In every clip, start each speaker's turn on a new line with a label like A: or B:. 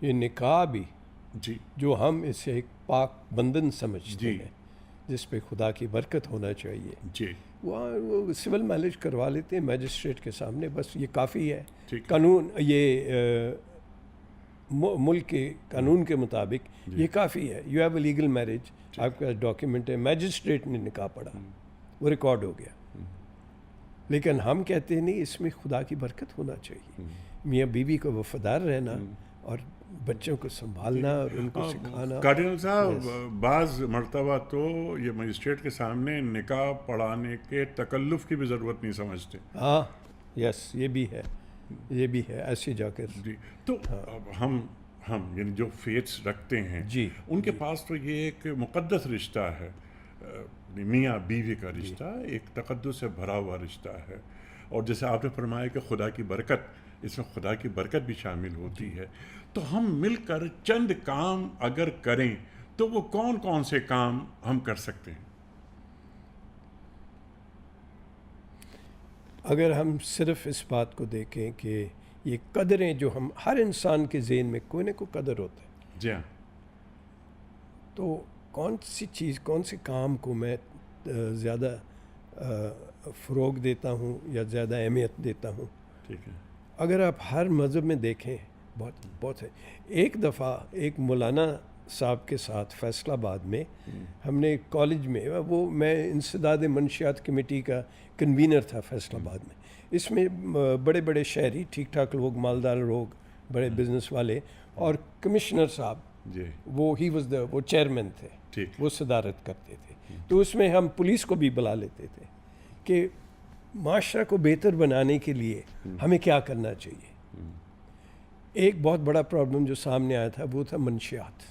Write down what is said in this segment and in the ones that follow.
A: یہ نکاح بھی
B: جی
A: جو ہم اسے ایک پاک بندن سمجھتے ہیں جس پہ خدا کی برکت ہونا چاہیے،
B: جی
A: وہ سول میرج کروا لیتے ہیں میجسٹریٹ کے سامنے، بس یہ کافی ہے.
B: ٹھیک
A: قانون یہ ملک کے قانون کے مطابق یہ کافی ہے. You have a legal marriage, آپ کا ڈاکیومنٹ ہے، میجسٹریٹ نے نکاح پڑھا، وہ ریکارڈ ہو گیا. لیکن ہم کہتے ہیں نہیں، اس میں خدا کی برکت ہونا چاہیے، میاں بیوی کو وفادار رہنا اور بچوں کو سنبھالنا اور ان کو سکھانا.
B: کارڈینل صاحب بعض مرتبہ تو یہ مجسٹریٹ کے سامنے نکاح پڑھانے کے تکلف کی بھی ضرورت نہیں سمجھتے.
A: ہاں یس، یہ بھی ہے، یہ بھی ہے ایسے جا کر.
B: جی تو ہم یعنی جو فیتھس رکھتے ہیں
A: جی
B: ان کے پاس تو یہ ایک مقدس رشتہ ہے، میاں بیوی کا رشتہ ایک تقدس سے بھرا ہوا رشتہ ہے. اور جیسے آپ نے فرمایا کہ خدا کی برکت، اس میں خدا کی برکت بھی شامل ہوتی ہے. تو ہم مل کر چند کام اگر کریں تو وہ کون کون سے کام ہم کر سکتے ہیں؟
A: اگر ہم صرف اس بات کو دیکھیں کہ یہ قدریں جو ہم ہر انسان کے ذہن میں کوئی نہ کوئی قدر ہوتا ہے،
B: جی ہاں،
A: تو کون سی چیز، کون سے کام کو میں زیادہ فروغ دیتا ہوں یا زیادہ اہمیت دیتا ہوں.
B: ٹھیک ہے.
A: اگر آپ ہر مذہب میں دیکھیں بہت ہے. ایک دفعہ ایک مولانا صاحب کے ساتھ فیصل آباد میں ہم نے کالج میں، وہ میں انسداد منشیات کمیٹی کا کنوینر تھا فیصل آباد میں. اس میں بڑے بڑے شہری، ٹھیک ٹھاک لوگ، مالدار لوگ، بڑے بزنس والے، اور کمشنر صاحب
B: جی
A: وہ چیئرمین تھے،
B: ٹھیک،
A: وہ صدارت کرتے تھے. تو اس میں ہم پولیس کو بھی بلا لیتے تھے کہ معاشرہ کو بہتر بنانے کے لیے ہمیں کیا کرنا چاہیے. ایک بہت بڑا پرابلم جو سامنے آیا تھا وہ تھا منشیات.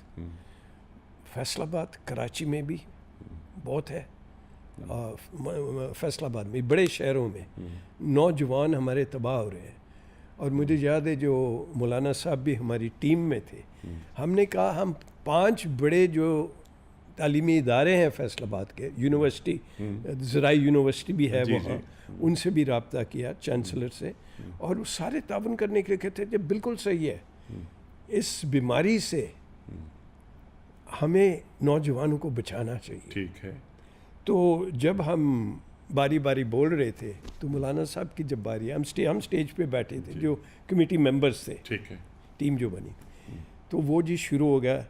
A: فیصل آباد، کراچی میں بھی بہت ہے، فیصل آباد میں، بڑے شہروں میں نوجوان ہمارے تباہ ہو رہے ہیں. اور مجھے یاد ہے جو مولانا صاحب بھی ہماری ٹیم میں تھے، ہم نے کہا ہم 5 بڑے جو تعلیمی ادارے ہیں فیصل آباد کے، یونیورسٹی، زراعی یونیورسٹی بھی ہے وہاں، ان سے بھی رابطہ کیا، چانسلر سے، اور وہ سارے تعاون کرنے کے لیے کہتے تھے بالکل صحیح ہے، اس بیماری سے ہمیں نوجوانوں کو بچانا چاہیے.
B: ٹھیک ہے.
A: تو جب ہم باری باری بول رہے تھے تو مولانا صاحب کی جب باری، ہم سٹیج پہ بیٹھے تھے، جو کمیٹی ممبرز تھے،
B: ٹھیک ہے،
A: ٹیم جو بنی، تو وہ جی شروع ہو گیا.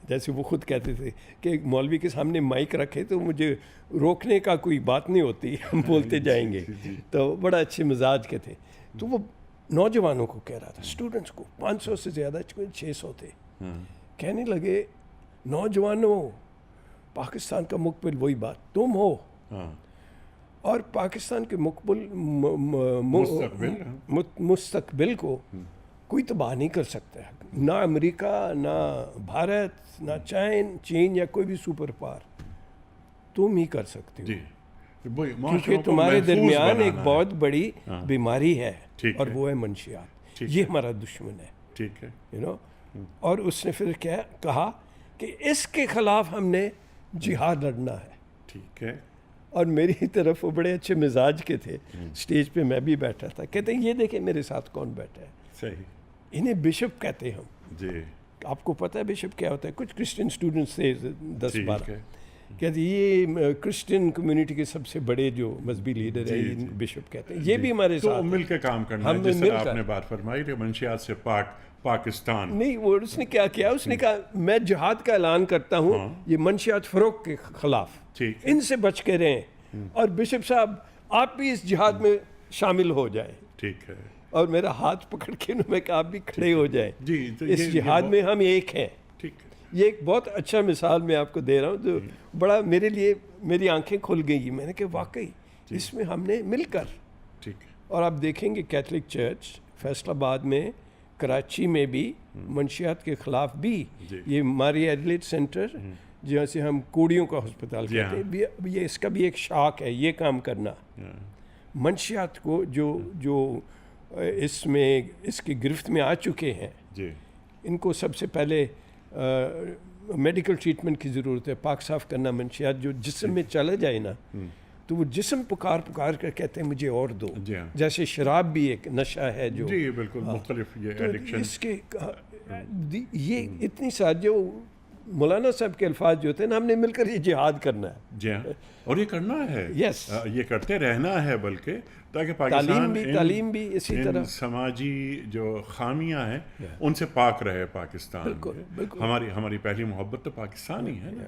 A: جیسے وہ خود کہتے تھے کہ مولوی کے سامنے مائک رکھے تو مجھے روکنے کا کوئی بات نہیں ہوتی، ہم بولتے جائیں گے. تو بڑا اچھے مزاج کے تھے. تو وہ نوجوانوں کو کہہ رہا تھا، اسٹوڈنٹس کو، 500 سے زیادہ، 600 تھے. کہنے لگے، نوجوانوں، پاکستان کا مقبل وہی بات تم ہو، اور پاکستان کے مستقبل کو کوئی تباہ نہیں کر سکتا ہے، نہ امریکہ، نہ بھارت، نہ چین یا کوئی بھی سپر پاور، تم ہی کر سکتے ہو، کیونکہ تمہارے درمیان ایک بہت بڑی بیماری ہے اور وہ ہے منشیات. یہ ہمارا دشمن ہے.
B: ٹھیک ہے،
A: اور اس نے پھر کیا کہا کہ اس کے خلاف ہم نے جہاد لڑنا ہے.
B: ٹھیک ہے.
A: اور میری طرف وہ بڑے اچھے مزاج کے تھے، سٹیج پہ میں بھی بیٹھا تھا. کہتے ہیں یہ دیکھیں میرے ساتھ کون بیٹھا ہے.
B: صحیح.
A: انہیں بشپ کہتے ہیں ہم.
B: جی.
A: آپ کو پتہ ہے بشپ کیا ہوتا ہے؟ کچھ کرسچن اسٹوڈنٹس تھے 10-12، کہتے یہ کرسچن کمیونٹی کے سب سے بڑے جو مذہبی لیڈر ہیں، بشپ کہتے ہیں. یہ بھی ہمارے ساتھ
B: تو مل کے کام کرنا، جس طرح آپ نے بات فرمائی کہ منشیات سے پاکستان
A: نہیں. وہ اس نے کیا کیا، اس نے کہا میں جہاد کا اعلان کرتا ہوں یہ منشیات فروغ کے خلاف، ان سے بچ کے رہیں، اور بشپ صاحب آپ بھی اس جہاد میں شامل ہو جائیں.
B: ٹھیک ہے.
A: اور میرا ہاتھ پکڑ کے انہوں نے کہا آپ بھی کھڑے ہو جائیں، اس جہاد میں ہم ایک ہیں.
B: ٹھیک ہے.
A: یہ ایک بہت اچھا مثال میں آپ کو دے رہا ہوں جو بڑا میرے لیے، میری آنکھیں کھل گئی. میں نے کہا واقعی اس میں ہم نے مل کر.
B: ٹھیک ہے.
A: اور آپ دیکھیں گے کیتھولک چرچ فیصل آباد میں، کراچی میں بھی منشیات کے خلاف بھی، یہ ماری ایڈلیٹ سینٹر جہاں سے ہم کوڑیوں کا ہسپتال کہتے ہیں، یہ اس کا بھی ایک شاخ ہے یہ کام کرنا. منشیات کو جو اس میں اس کی گرفت میں آ چکے ہیں، ان کو سب سے پہلے میڈیکل ٹریٹمنٹ کی ضرورت ہے. پاک صاف کرنا منشیات جو جسم میں چلا جائے نا تو وہ جسم پکار کر کہتے ہیں مجھے اور دو.
B: جی ہاں.
A: جیسے شراب بھی ایک نشہ ہے جو
B: جی بالکل مختلف یہ ایڈکشن.
A: اس کے یہ اتنی ساری جو مولانا صاحب کے الفاظ جو تھے نا، ہم نے مل کر یہ جہاد کرنا ہے.
B: جی ہاں، اور یہ کرنا ہے.
A: یس،
B: یہ کرتے رہنا ہے، بلکہ تاکہ پاکستان
A: تعلیم بھی اسی طرح
B: سماجی جو خامیاں ہیں ان سے پاک رہے پاکستان.
A: بالکل بالکل.
B: ہماری پہلی محبت تو پاکستان ہی ہے نا.